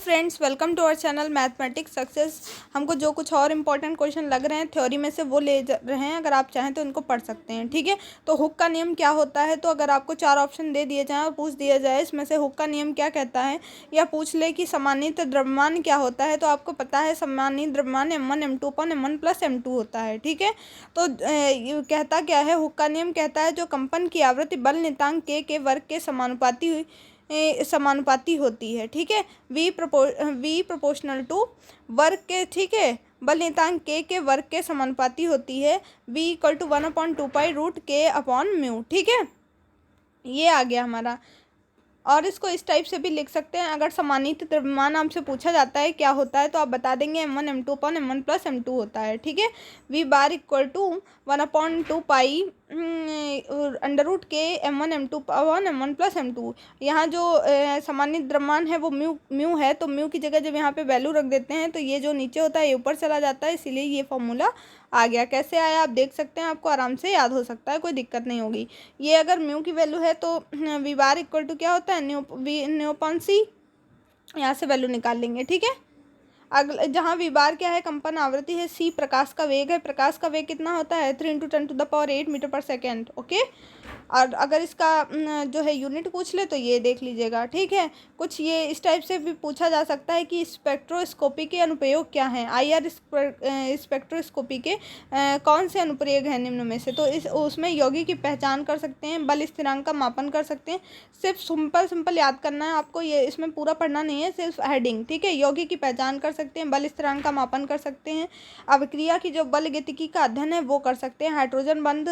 Friends, welcome to our channel mathematics success. हमको जो कुछ और इम्पोर्टेंट क्वेश्चन लग रहे हैं थ्योरी में से वो ले रहे हैं। अगर आप चाहें तो इनको पढ़ सकते हैं, ठीक है। तो हुक का नियम क्या होता है, तो अगर आपको 4 ऑप्शन दे दिए जाएँ और पूछ दिया जाए इसमें से हुक का नियम क्या कहता है, या पूछ ले कि समानीत द्रव्यमान क्या होता है, तो आपको पता है समानीत द्रव्यमान m1 m2 upon m1 plus m2 होता है, ठीक है। तो ये कहता क्या है, हुक का नियम कहता है जो कंपन की आवृत्ति बल नियतांक के वर्ग के समानुपाती होती है, ठीक है। वी प्रोपोर्शनल टू वर्ग के, ठीक है, बल नियतांक के वर्ग के समानुपाती होती है। v इक्वल टू 1/2π√k/μ, ठीक है। ये आ गया हमारा। और इसको इस टाइप से भी लिख सकते हैं, अगर समानीत द्रव्यमान आपसे पूछा जाता है क्या होता है तो आप बता देंगे m1 m2 upon m1 plus m2 होता है, ठीक है। v bar equal to 1/2π√k m1 m2 upon m1 plus m2। यहाँ जो समानीत द्रव्यमान है वो म्यू है, तो म्यू की जगह जब यहाँ पे वैल्यू रख देते हैं तो ये जो नीचे होता है ये ऊपर चला जाता है, इसीलिए ये फॉर्मूला आ गया। कैसे आया आप देख सकते हैं, आपको आराम से याद हो सकता है, कोई दिक्कत नहीं होगी। ये अगर म्यू की वैल्यू है तो वी बार इक्वल टू क्या होता है, न्यू अपॉन सी, यहाँ से वैल्यू निकाल लेंगे, ठीक है। अगला जहाँ वी बार क्या है, कंपन आवृत्ति है, सी प्रकाश का वेग है। प्रकाश का वेग कितना होता है, 3 × 10⁸ मीटर पर सेकेंड, ओके। और अगर इसका जो है यूनिट पूछ ले तो ये देख लीजिएगा, ठीक है। कुछ ये इस टाइप से भी पूछा जा सकता है कि स्पेक्ट्रोस्कोपी के अनुप्रयोग क्या हैं, IR स्पेक्ट्रोस्कोपी के कौन से अनुप्रयोग हैं निम्न में से, तो उसमें यौगिक की पहचान कर सकते हैं, बल स्थिरांक का मापन कर सकते हैं। सिर्फ सिंपल याद करना है आपको, ये इसमें पूरा पढ़ना नहीं है, सिर्फ हेडिंग, ठीक है। यौगिक की पहचान कर सकते हैं, बल स्थिरांक का मापन कर सकते हैं, अभिक्रिया की जो बल गतिकी का अध्ययन है वो कर सकते हैं। हाइड्रोजन बंध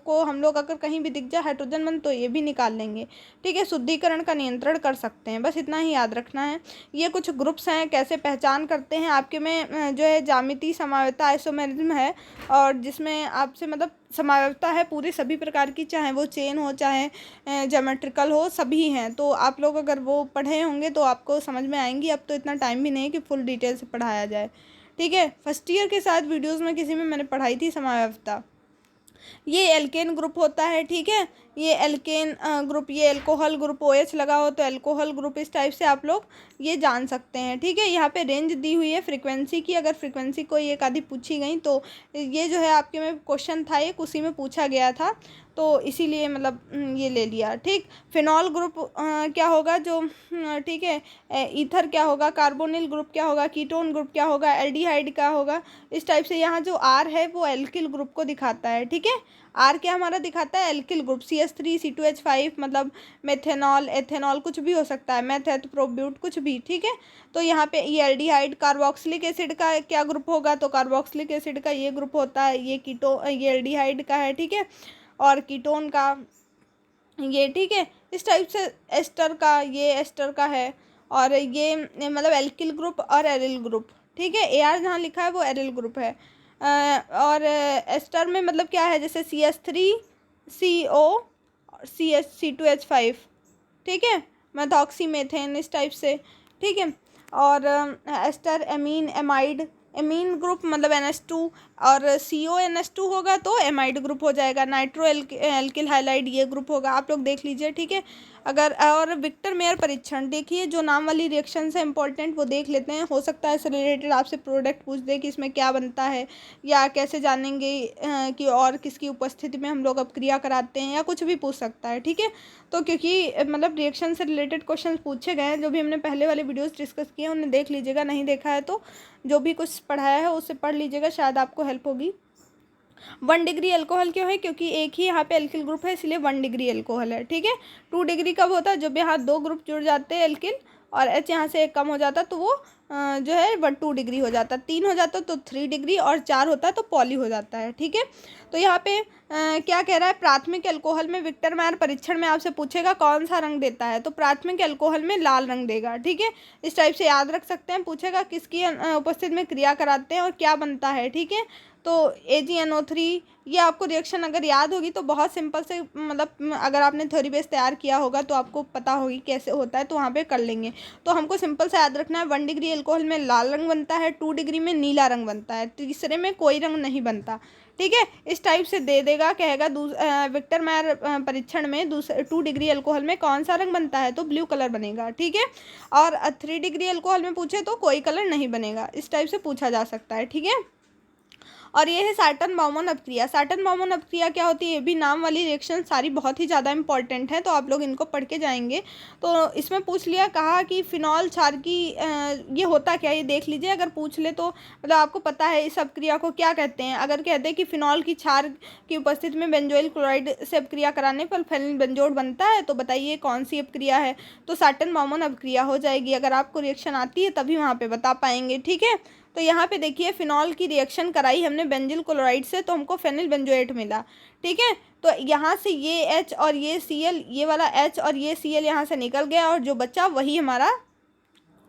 को हम लोग अगर कहीं भी दिख जाए हाइड्रोजन बंध तो ये भी निकाल लेंगे, ठीक है। शुद्धिकरण का नियंत्रण कर सकते हैं, बस इतना ही याद रखना है। ये कुछ ग्रुप्स हैं, कैसे पहचान करते हैं आपके में जो है ज्यामिति समवायता आइसोमेरिज्म है, और जिसमें आपसे मतलब समवायता है पूरी सभी प्रकार की, चाहे वो चेन हो चाहे ज्योमेट्रिकल हो, सभी हैं। तो आप लोग अगर वो पढ़े होंगे तो आपको समझ में आएंगी। अब तो इतना टाइम भी नहीं है कि फुल डिटेल से पढ़ाया जाए, ठीक है। फर्स्ट ईयर के साथ वीडियोस में किसी में मैंने पढ़ाई थी समवायता। ये एल्केन ग्रुप होता है, ठीक है। ये एल्केन ग्रुप, ये एल्कोहल ग्रुप, OH लगा हो तो एल्कोहल ग्रुप, इस टाइप से आप लोग ये जान सकते हैं, ठीक है। यहाँ पे रेंज दी हुई है फ्रीक्वेंसी की, अगर फ्रीक्वेंसी कोई एक आधी पूछी गई तो ये जो है आपके में क्वेश्चन था, एक उसी में पूछा गया था, तो इसीलिए मतलब ये ले लिया, ठीक। फिनॉल ग्रुप क्या होगा जो, ठीक है। ईथर क्या होगा, कार्बोनिल ग्रुप क्या होगा, कीटोन ग्रुप क्या होगा, एल्डिहाइड क्या होगा, इस टाइप से। यहाँ जो R है वो एल्किल ग्रुप को दिखाता है, ठीक है। R क्या हमारा दिखाता है, एल्किल ग्रुप। CH3 C2H5 मतलब मेथेनॉल, एथेनॉल कुछ भी हो सकता है, मेथेट, प्रोब्यूट कुछ भी, ठीक है। तो यहाँ पे ये एल्डिहाइड, कार्बोक्सिलिक एसिड का क्या ग्रुप होगा, तो कार्बोक्सिलिक एसिड का ये ग्रुप होता है, ये एल्डिहाइड का है, ठीक है। और कीटोन का ये, ठीक है। इस टाइप से एस्टर का, ये एस्टर का है, और ये मतलब एल्किल ग्रुप और एरिल ग्रुप, ठीक है। AR जहाँ लिखा है वो एरिल ग्रुप है। और एस्टर में मतलब क्या है, जैसे CH3CO C2H5, ठीक है, मेथॉक्सी मेथेन, इस टाइप से, ठीक है। और ester, amine, amide, amine group मतलब NH2, और CONH2 होगा तो एमाइड ग्रुप हो जाएगा। नाइट्रो एल्किल हाइलाइड ये ग्रुप होगा, आप लोग देख लीजिए, ठीक है। अगर और विक्टर मेयर परीक्षण देखिए, जो नाम वाली रिएक्शन है इंपॉर्टेंट वो देख लेते हैं। हो सकता है इससे रिलेटेड आपसे प्रोडक्ट पूछ दे कि इसमें क्या बनता है, या कैसे जानेंगे कि और किसकी उपस्थिति में हम लोग अपक्रिया कराते हैं, या कुछ भी पूछ सकता है, ठीक है। तो क्योंकि मतलब रिएक्शन से रिलेटेड क्वेश्चन पूछे गए हैं, जो भी हमने पहले वाले वीडियोस डिस्कस किए हैं उन्हें देख लीजिएगा, नहीं देखा है तो जो भी कुछ पढ़ाया है उससे पढ़ लीजिएगा, शायद आपको हेल्प होगी। 1 डिग्री अल्कोहल क्यों है, क्योंकि एक ही यहाँ पे एल्किल ग्रुप है, इसलिए 1 डिग्री अल्कोहल है, ठीक है। 2 डिग्री कब होता है, जब यहाँ 2 ग्रुप जुड़ जाते हैं एल्किल और H यहाँ से एक कम हो जाता तो वो जो है 2 डिग्री हो जाता, 3 हो जाता तो 3 डिग्री, और 4 होता है तो पॉली हो जाता है, ठीक है। तो यहाँ पे क्या कह रहा है, प्राथमिक अल्कोहल में विक्टर मेयर परीक्षण में आपसे पूछेगा कौन सा रंग देता है, तो प्राथमिक अल्कोहल में लाल रंग देगा, ठीक है। इस टाइप से याद रख सकते हैं, पूछेगा किसकी उपस्थिति में क्रिया कराते हैं और क्या बनता है, ठीक है। तो AgNO3, ये आपको रिएक्शन अगर याद होगी तो बहुत सिंपल से, मतलब अगर आपने थ्योरी बेस तैयार किया होगा तो आपको पता होगी कैसे होता है, तो वहाँ पे कर लेंगे। तो हमको सिंपल से याद रखना है 1 डिग्री अल्कोहल में लाल रंग बनता है, 2 डिग्री में नीला रंग बनता है, तीसरे में कोई रंग नहीं बनता। ठीक है, इस टाइप से दे देगा, कहेगा विक्टर मायर परीक्षण में 2 डिग्री अल्कोहल में कौन सा रंग बनता है, तो ब्लू कलर बनेगा। ठीक है, और 3 डिग्री अल्कोहल में पूछे तो कोई कलर नहीं बनेगा। इस टाइप से पूछा जा सकता है। ठीक है, और ये है साटन बाउमन अपक्रिया। साटन बाउमन अपक्रिया क्या होती है, ये भी नाम वाली रिएक्शन सारी बहुत ही ज़्यादा इंपॉर्टेंट है, तो आप लोग इनको पढ़ के जाएंगे। तो इसमें पूछ लिया, कहा कि फिनॉल क्षार की ये होता क्या, ये देख लीजिए। अगर पूछ ले तो मतलब आपको पता है इस अपक्रिया को क्या कहते हैं। अगर कहते हैं कि फिनॉल की क्षार की उपस्थिति में बेंजोइल क्लोराइड से अपक्रिया कराने पर फेनिल बेंजोड बनता है, तो बताइए कौन सी अपक्रिया है, तो साटन बाउमन अपक्रिया हो जाएगी। अगर आपको रिएक्शन आती है तभी वहाँ पर बता पाएंगे। ठीक है, तो यहाँ पे देखिए फिनॉल की रिएक्शन कराई हमने बेंजिल क्लोराइड से, तो हमको फेनिल बेंजोएट मिला। ठीक है, तो यहाँ से ये H और ये Cl, ये वाला H और ये Cl यहाँ से निकल गया, और जो बचा वही हमारा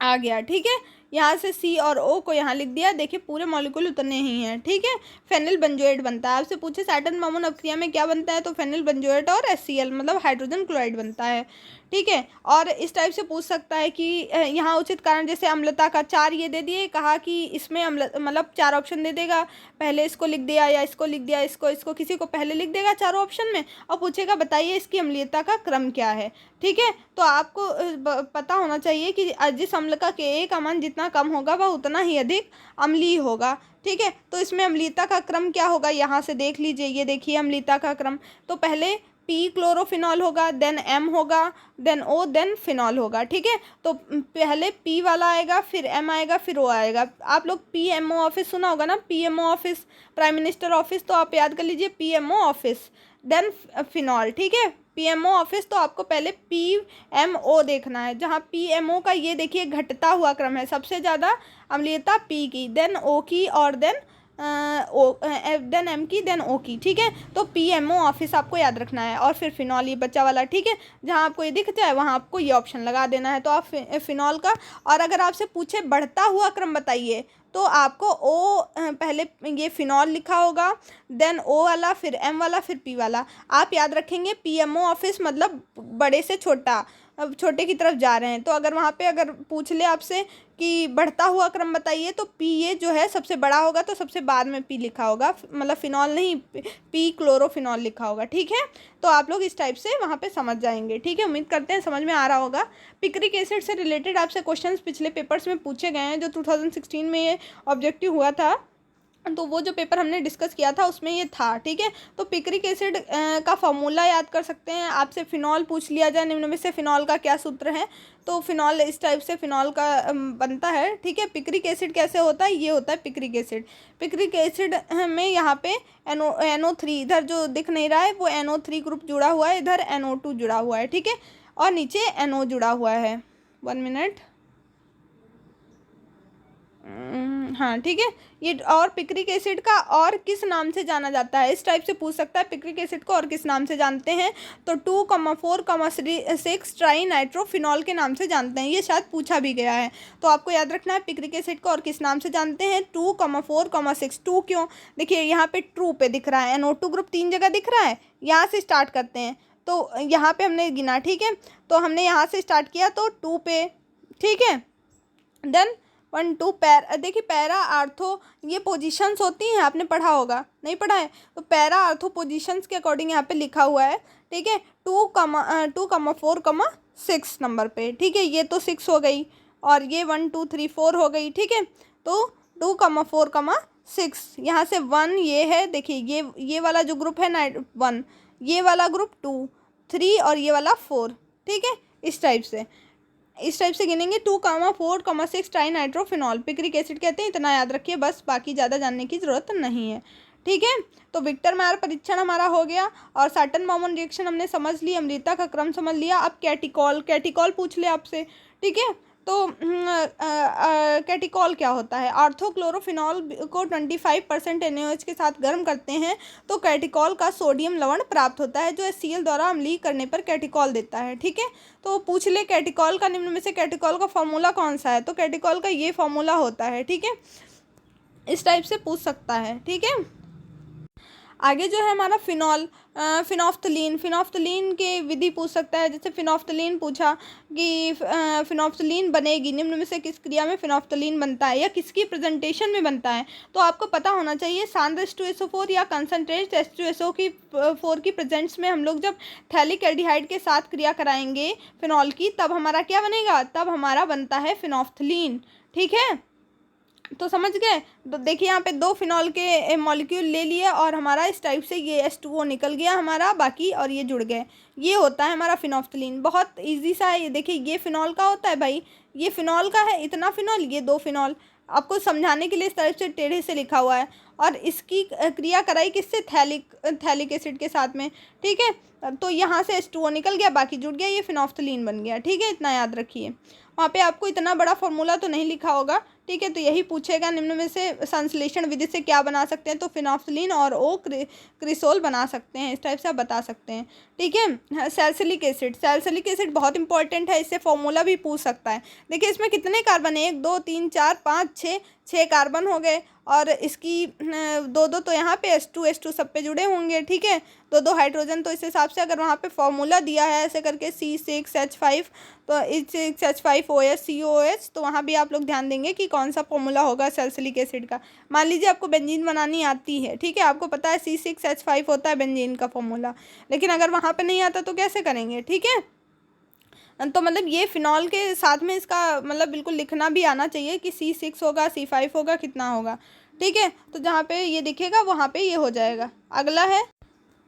आ गया। ठीक है, यहाँ से C और O को यहाँ लिख दिया। देखिए पूरे मॉलिक्यूल उतने ही हैं। ठीक है, फेनिल बेंजोएट बनता है। आपसे पूछे साटन बाउमन अपक्रिया में क्या बनता है, तो फेनिल बेंजोएट और HCl मतलब हाइड्रोजन क्लोराइड बनता है। ठीक है, और इस टाइप से पूछ सकता है कि यहाँ उचित कारण, जैसे अम्लता का 4 ये दे दिए, कहा कि इसमें अम्ल मतलब 4 ऑप्शन दे देगा, पहले इसको लिख दिया या इसको लिख दिया, इसको किसी को पहले लिख देगा चारों ऑप्शन में, और पूछेगा बताइए इसकी अम्लीयता का क्रम क्या है। ठीक है, तो आपको पता होना चाहिए कि जिस अम्ल का Ka का मान जितना कम होगा वह उतना ही अधिक अम्लीय होगा। ठीक है, तो इसमें अम्लीयता का क्रम क्या होगा, यहाँ से देख लीजिए। ये देखिए अम्लीयता का क्रम, तो पहले P क्लोरोफिनॉल होगा, देन M होगा, देन O, देन फिनॉल होगा। ठीक है, तो पहले P वाला आएगा, फिर M आएगा, फिर O आएगा। आप लोग PMO ऑफिस सुना होगा ना, PMO office, prime minister office, तो आप याद कर लीजिए PMO ऑफिस, देन फिनॉल। ठीक है, PMO ऑफिस, तो आपको पहले PMO देखना है, जहाँ PMO का ये देखिए घटता हुआ क्रम है, सबसे ज़्यादा अम्लीयता P की, देन O की, और देन M की, देन O की। ठीक है, तो PMO ऑफिस आपको याद रखना है, और फिर फिनॉल ये बच्चा वाला। ठीक है, जहाँ आपको ये दिख जाए वहाँ आपको ये ऑप्शन लगा देना है, तो आप फिनॉल का। और अगर आपसे पूछे बढ़ता हुआ क्रम बताइए, तो आपको O पहले ये फिनॉल लिखा होगा, देन O वाला, फिर M वाला, फिर P वाला। आप याद रखेंगे PMO ऑफिस मतलब बड़े से छोटा, अब छोटे की तरफ जा रहे हैं। तो अगर वहाँ पे अगर पूछ ले आपसे कि बढ़ता हुआ क्रम बताइए, तो P ये जो है सबसे बड़ा होगा, तो सबसे बाद में P लिखा होगा, मतलब फिनॉल नहीं, P क्लोरोफिनॉल लिखा होगा। ठीक है, तो आप लोग इस टाइप से वहाँ पे समझ जाएंगे। ठीक है, उम्मीद करते हैं समझ में आ रहा होगा। पिक्रिक एसिड से रिलेटेड आपसे क्वेश्चंस पिछले पेपर्स में पूछे गए हैं, जो 2016 में ये ऑब्जेक्टिव हुआ था, तो वो जो पेपर हमने डिस्कस किया था उसमें ये था। ठीक है, तो पिक्रिक एसिड का फॉर्मूला याद कर सकते हैं। आपसे फिनॉल पूछ लिया जाए, निम्न में से फिनॉल का क्या सूत्र है, तो फिनॉल इस टाइप से फिनॉल का बनता है। ठीक है, पिक्रिक एसिड कैसे होता है, ये होता है पिक्रिक एसिड। पिक्रिक एसिड में यहाँ पे NO3 इधर जो दिख नहीं रहा है वो NO3 ग्रुप जुड़ा हुआ है, इधर NO2 जुड़ा हुआ है। ठीक है, और नीचे NO जुड़ा हुआ है। 1 मिनट, हाँ ठीक है, ये। और पिक्रिक एसिड का और किस नाम से जाना जाता है, इस टाइप से पूछ सकता है, पिक्रिक एसिड को और किस नाम से जानते हैं, तो 2,4,6 ट्राई नाइट्रोफिनॉल के नाम से जानते हैं। ये शायद पूछा भी गया है, तो आपको याद रखना है पिक्रिक एसिड को और किस नाम से जानते हैं, 2,4,6। 2 क्यों, देखिए यहाँ पे ट्रू पे दिख रहा है, NO2 ग्रुप 3 जगह दिख रहा है। यहाँ से स्टार्ट करते हैं, तो यहाँ पे हमने गिना। ठीक है, तो हमने यहाँ से स्टार्ट किया तो 2 पे। ठीक है, देन 1 2 देखिए पैरा आर्थो ये पोजीशंस होती हैं, आपने पढ़ा होगा, नहीं पढ़ा है तो पैरा आर्थो पोजीशंस के अकॉर्डिंग यहाँ पे लिखा हुआ है। ठीक है, 2,4,6 नंबर पे। ठीक है, ये तो 6 हो गई, और ये 1 2 3 4 हो गई। ठीक है, तो 2,4,6 यहाँ से 1 ये है, देखिए ये वाला जो ग्रुप है ना 1, ये वाला ग्रुप 2 3 और ये वाला 4। ठीक है, इस टाइप से गिनेंगे। 2,4,6 ट्राई नाइट्रोफिनॉल पिक्रिक एसिड कहते हैं, इतना याद रखिए बस, बाकी ज़्यादा जानने की ज़रूरत नहीं है। ठीक है, तो विक्टर मायर परीक्षण हमारा हो गया, और साटन बाउमन रिएक्शन हमने समझ ली, अम्लीयता का क्रम समझ लिया। अब कैटिकॉल पूछ ले आपसे। ठीक है, तो कैटिकॉल क्या होता है, आर्थोक्लोरोफिनॉल को 25% NaOH के साथ गर्म करते हैं तो कैटिकॉल का सोडियम लवण प्राप्त होता है, जो HCl द्वारा अम्लीय करने पर कैटिकॉल देता है। ठीक है, तो पूछ ले कैटिकॉल का, निम्न में से कैटिकॉल का फॉर्मूला कौन सा है, तो कैटिकॉल का ये फॉर्मूला होता है। ठीक है, इस टाइप से पूछ सकता है। ठीक है, आगे जो है हमारा फिनॉल, फिनोफ्थलीन। फिनोफ्थलीन के विधि पूछ सकता है, जैसे फिनोफ्थलीन पूछा कि फिनोफ्थलीन बनेगी निम्न में से किस क्रिया में फिनोफ्थलीन बनता है या किसकी प्रेजेंटेशन में बनता है, तो आपको पता होना चाहिए सांद्र H2SO4 या कंसनट्रेट H2SO4 की प्रेजेंट्स में हम लोग जब थैलिक एल्डिहाइड के साथ क्रिया कराएंगे फिनॉल की, तब हमारा क्या बनेगा, तब हमारा बनता है फिनोफ्थलीन। ठीक है, तो समझ गए। तो देखिए यहाँ पे 2 फिनॉल के मॉलिक्यूल ले लिए और हमारा इस टाइप से ये H2O निकल गया हमारा बाकी, और ये जुड़ गए, ये होता है हमारा फिनोफ्थलीन। बहुत इजी सा है ये। देखिए ये फिनॉल का होता है भाई, ये फिनॉल का है इतना फिनॉल, ये 2 फिनॉल। आपको समझाने के लिए इस तरह से टेढ़े से लिखा हुआ है, और इसकी क्रिया कराई किससे, थैलिक एसिड के साथ में। ठीक है, तो यहाँ से H2O निकल गया, बाकी जुड़ गया, ये फिनोफ्थलीन बन गया। ठीक है, इतना याद रखिए। वहाँ पे आपको इतना बड़ा फॉर्मूला तो नहीं लिखा होगा। ठीक है, तो यही पूछेगा निम्न में से संश्लेषण विधि से क्या बना सकते हैं, तो फिनोफ्थलीन और ओ क्रिसोल बना सकते हैं, इस टाइप से आप बता सकते हैं। ठीक है, सैलिसिलिक एसिड। सैलिसिलिक एसिड बहुत इंपॉर्टेंट है, इससे फॉर्मूला भी पूछ सकता है। देखिए इसमें कितने कार्बन है, 1 2 3 4 5 6 कार्बन हो गए, और इसकी 2 तो यहाँ पे H2 सब पे जुड़े होंगे। ठीक है, 2 हाइड्रोजन, तो इस हिसाब से अगर वहाँ पे फॉर्मूला दिया है ऐसे करके C6H5, तो H6H5OH COOH, तो वहाँ भी आप लोग ध्यान देंगे कि कौन सा फॉर्मूला होगा सैलिसिलिक एसिड का। मान लीजिए आपको बेंजीन बनानी आती है, ठीक है, आपको पता है C6H5 होता है बेंजीन का फॉर्मूला, लेकिन अगर वहाँ पे नहीं आता तो कैसे करेंगे। ठीक है, तो मतलब ये फिनॉल के साथ में इसका मतलब बिल्कुल लिखना भी आना चाहिए कि C6 होगा, C5 होगा, कितना होगा। ठीक है, तो जहाँ पे ये दिखेगा वहाँ पे ये हो जाएगा। अगला है,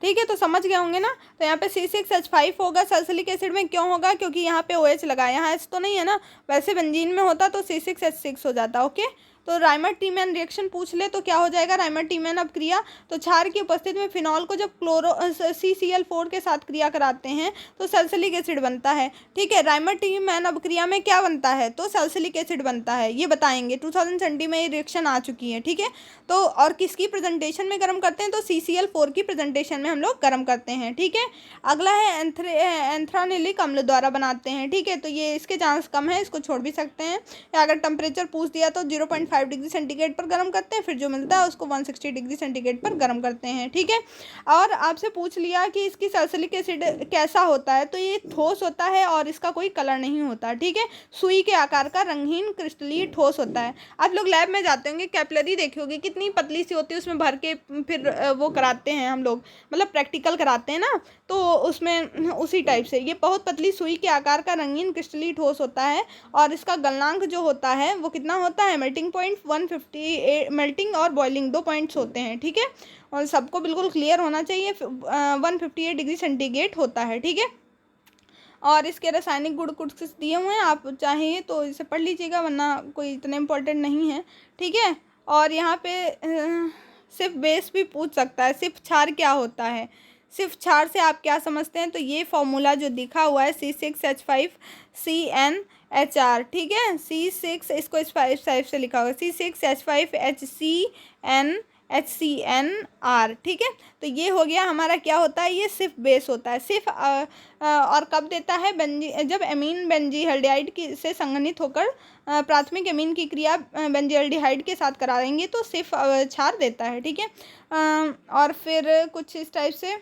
ठीक है, तो समझ गए होंगे ना। तो यहाँ पे C6H5 होगा, सल्फ्यूरिक एसिड में क्यों होगा, क्योंकि यहाँ पे OH लगा है, यहाँ H तो नहीं है ना, वैसे बेंजीन में होता तो C6H6 हो जाता। ओके, तो राइमर टीमैन रिएक्शन पूछ ले तो क्या हो जाएगा, राइमर टीमैन अपक्रिया। तो क्षार की उपस्थिति में फिनॉल को जब CCl4 के साथ क्रिया कराते हैं तो सल्फ्यूरिक एसिड बनता है। ठीक है, राइमर टीमैन अपक्रिया में क्या बनता है, तो सल्फ्यूरिक एसिड बनता है, ये बताएंगे। 2020 में ये रिएक्शन आ चुकी है। ठीक है, तो और किसकी प्रेजेंटेशन में गर्म करते हैं, तो CCl4 की प्रेजेंटेशन में हम लोग गर्म करते हैं। ठीक है, अगला है एंथ्रानिलिक अम्ल द्वारा बनाते हैं। ठीक है, तो ये इसके चांस कम है, इसको छोड़ भी सकते हैं, या अगर टेम्परेचर पूछ दिया तो 0.5 डिग्री सेंटीग्रेड पर गर्म करते हैं, फिर जो मिलता है उसको 160 डिग्री सेंटीग्रेड पर गर्म करते हैं। ठीक है, और आपसे पूछ लिया कि इसकी सल्फ्यूरिक एसिड कैसा होता है, तो ये ठोस होता है और इसका कोई कलर नहीं होता। ठीक है, सुई के आकार का रंगहीन क्रिस्टलीय ठोस होता है। आप लोग लैब में जाते होंगे, कैपिलरी देखी होगी, कितनी पतली सी होती है, उसमें भर के फिर वो कराते हैं हम लोग, मतलब प्रैक्टिकल कराते हैं ना, तो उसमें उसी टाइप से ये बहुत पतली सुई के आकार का रंगीन क्रिस्टलीय ठोस होता है, और इसका गलनांक जो होता है वो कितना होता है, मेल्टिंग पॉइंट 158, मेल्टिंग और बॉइलिंग 2 पॉइंट्स होते हैं। ठीक है, और सबको बिल्कुल क्लियर होना चाहिए, 158 डिग्री सेंटीग्रेड होता है। ठीक है, और इसके रासायनिक गुण कुछ दिए हुए हैं, आप चाहिए तो इसे पढ़ लीजिएगा, वरना कोई इतना इम्पोर्टेंट नहीं है। ठीक है, और यहाँ पे सिर्फ बेस भी पूछ सकता है, सिर्फ क्षार क्या होता है, सिर्फ क्षार से आप क्या समझते हैं, तो ये फॉर्मूला जो दिखा हुआ है C6H5CnHr। ठीक है, C6 इसको इस टाइप से लिखा होगा, C6H5HCnHCnR। ठीक है, तो ये हो गया हमारा, क्या होता है, ये सिर्फ बेस होता है, सिर्फ और कब देता है, जब एमीन बेंजील्डिहाइड की से संघनित होकर प्राथमिक एमीन की क्रिया बेंजील्डिहाइड के साथ कराएंगे तो सिर्फ क्षार देता है। ठीक है, और फिर कुछ इस टाइप से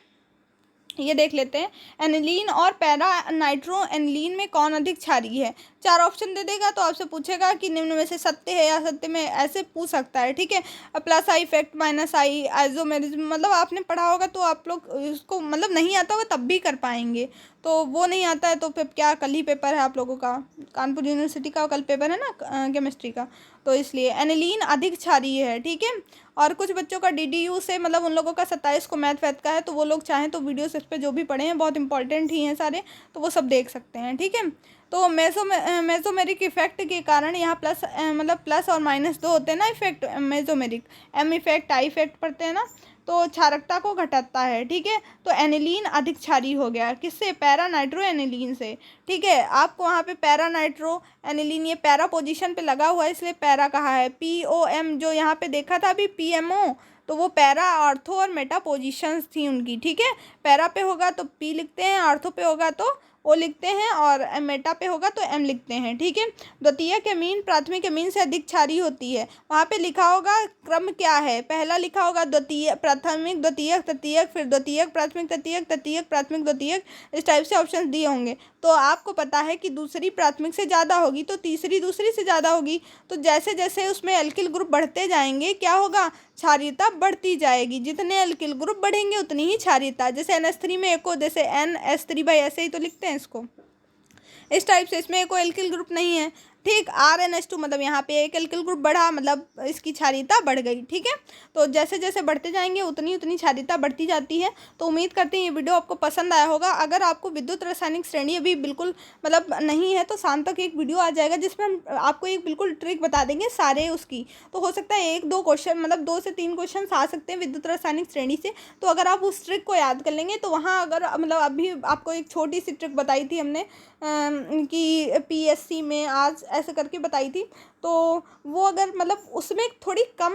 ये देख लेते हैं, एनिलीन और पैरा नाइट्रो एनिलीन में कौन अधिक क्षारीय है। 4 ऑप्शन दे देगा तो आपसे पूछेगा कि निम्न में से सत्य है या सत्य में, ऐसे पूछ सकता है। ठीक है, plus I effect, minus I, isomerism, मतलब आपने पढ़ा होगा तो आप लोग उसको, मतलब नहीं आता होगा तब भी कर पाएंगे, तो वो नहीं आता है तो फिर क्या, कल ही पेपर है आप लोगों का, कानपुर यूनिवर्सिटी का कल पेपर है ना केमिस्ट्री का, तो इसलिए एनिलीन अधिक क्षारीय है। ठीक है, और कुछ बच्चों का DDU से, मतलब उन लोगों का 27 को मैथ वैथ का है, तो वो लोग चाहें तो वीडियोस इस पर जो भी पढ़े हैं बहुत इंपॉर्टेंट ही हैं सारे, तो वो सब देख सकते हैं। ठीक है, तो मेसोमेरिक इफेक्ट के कारण यहाँ प्लस, मतलब प्लस और -2 होते हैं ना effect, mesomeric, M effect, I effect पढ़ते हैं ना, तो क्षारकता को घटाता है। ठीक है, तो एनिलीन अधिक क्षारीय हो गया, किससे, पैरा नाइट्रो एनिलीन से। ठीक है, आपको वहाँ पे पैरा नाइट्रो एनिलीन, ये पैरा पोजीशन पे लगा हुआ है इसलिए पैरा कहा है। POM जो यहाँ पे देखा था अभी PMO, तो वो पैरा, ऑर्थो और मेटा पोजीशंस थी उनकी। ठीक है, पैरा पे होगा तो P लिखते हैं, ऑर्थो पे होगा तो ओ लिखते हैं, और मेटा पे होगा तो एम लिखते हैं, ठीक है। द्वितीयक एमीन प्राथमिक एमीन से अधिक क्षारीय होती है, वहाँ पे लिखा होगा क्रम क्या है, पहला लिखा होगा द्वितीय प्राथमिक द्वितीयक तृतीयक, फिर द्वितीयक प्राथमिक तृतीयक, तृतीयक प्राथमिक द्वितीयक, इस टाइप से ऑप्शन दिए होंगे। तो आपको पता है कि दूसरी प्राथमिक से ज़्यादा होगी तो तीसरी दूसरी से ज़्यादा होगी। तो जैसे जैसे उसमें एल्किल ग्रुप बढ़ते जाएंगे क्या होगा, क्षारीयता बढ़ती जाएगी। जितने एल्किल ग्रुप बढ़ेंगे उतनी ही क्षारीयता, जैसे NH3 में एको, जैसे NH3 ऐसे ही तो लिखते हैं इसको, इस टाइप से। इसमें कोई एल्किल ग्रुप नहीं है, ठीक। RnH2 मतलब यहाँ पे एक एल्किल ग्रुप बढ़ा, मतलब इसकी क्षारीयता बढ़ गई, ठीक है। तो जैसे जैसे बढ़ते जाएंगे उतनी उतनी क्षारीयता बढ़ती जाती है। तो उम्मीद करते हैं ये वीडियो आपको पसंद आया होगा। अगर आपको विद्युत रासायनिक श्रेणी अभी बिल्कुल मतलब नहीं है तो शाम तक एक वीडियो आ जाएगा जिसमें हम आपको एक बिल्कुल ट्रिक बता देंगे सारे उसकी। तो हो सकता है 1-2 क्वेश्चन, मतलब 2 से 3 क्वेश्चन आ सकते हैं विद्युत रासायनिक श्रेणी से। तो अगर आप उस ट्रिक को याद कर लेंगे तो वहाँ अगर मतलब अभी आपको एक छोटी सी ट्रिक बताई थी हमने कि PSC में आज ऐसे करके बताई थी, तो वो अगर मतलब उसमें थोड़ी कम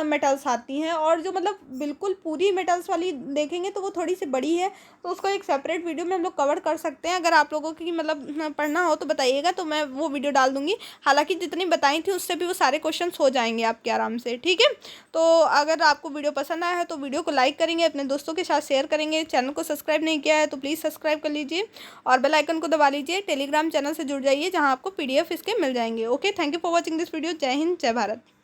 मेटल्स आती हैं, और जो मतलब बिल्कुल पूरी मेटल्स वाली देखेंगे तो वो थोड़ी सी बड़ी है। तो उसको एक सेपरेट वीडियो में हम लोग कवर कर सकते हैं। अगर आप लोगों की मतलब पढ़ना हो तो बताइएगा, तो मैं वो वीडियो डाल दूँगी। हालांकि जितनी बताई थी उससे भी वो सारे क्वेश्चन हो जाएंगे आपके आराम से, ठीक है। तो अगर आपको वीडियो पसंद आया है तो वीडियो को लाइक करेंगे, अपने दोस्तों के साथ शेयर करेंगे। चैनल को सब्सक्राइब नहीं किया है तो प्लीज़ सब्सक्राइब कर लीजिए और बेल आइकन को दबा लीजिए। टेलीग्राम चैनल से जुड़ जाइए जहाँ आपको PDF इसके मिल जाएंगे। Okay, thank you for watching this video. जय हिंद, जय भारत।